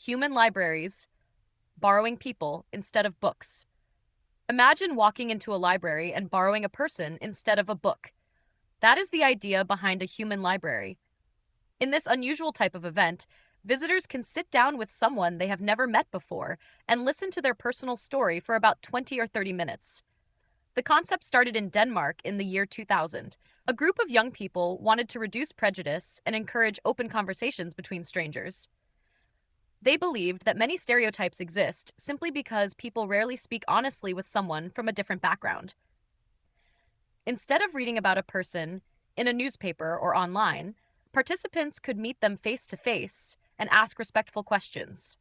human libraries borrowing people instead of books. Imagine walking into a library and borrowing a person instead of a book. That is the idea behind a human library. In this unusual type of event, visitors can sit down with someone they have never met before and listen to their personal story for about 20 or 30 minutes. The concept started in Denmark in the year 2000. A group of young people wanted to reduce prejudice and encourage open conversations between strangers. They believed that many stereotypes exist simply because people rarely speak honestly with someone from a different background. Instead of reading about a person in a newspaper or online, participants could meet them face to face and ask respectful questions.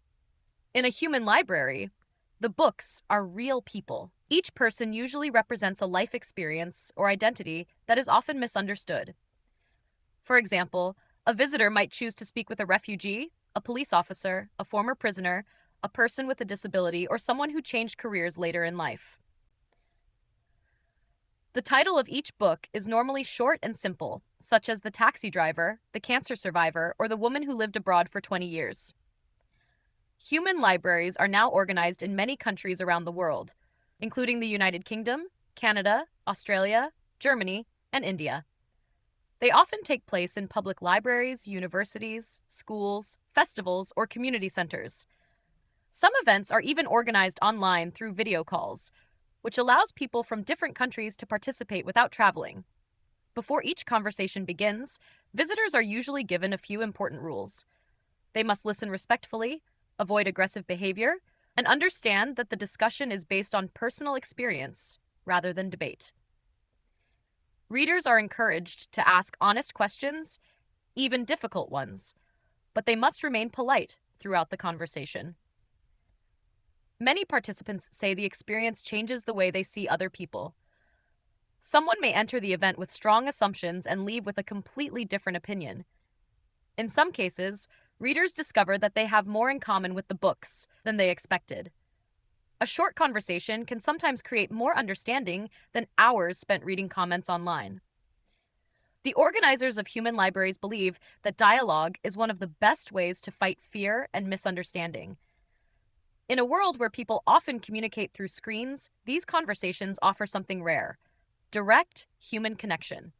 In a human library, the books are real people. Each person usually represents a life experience or identity that is often misunderstood. For example, a visitor might choose to speak with a refugee, a police officer, a former prisoner, a person with a disability, or someone who changed careers later in life. The title of each book is normally short and simple, such as The Taxi Driver, The Cancer Survivor, or The Woman Who Lived Abroad for 20 Years. Human libraries are now organized in many countries around the world, including the United Kingdom, Canada, Australia, Germany, and India. They often take place in public libraries, universities, schools, festivals, or community centers. Some events are even organized online through video calls, which allows people from different countries to participate without traveling. Before each conversation begins, visitors are usually given a few important rules. They must listen respectfully, avoid aggressive behavior, and understand that the discussion is based on personal experience rather than debate. Readers are encouraged to ask honest questions, even difficult ones, but they must remain polite throughout the conversation. Many participants say the experience changes the way they see other people. Someone may enter the event with strong assumptions and leave with a completely different opinion. In some cases, readers discover that they have more in common with the books than they expected. A short conversation can sometimes create more understanding than hours spent reading comments online. The organizers of human libraries believe that dialogue is one of the best ways to fight fear and misunderstanding. In a world where people often communicate through screens, these conversations offer something rare: direct human connection.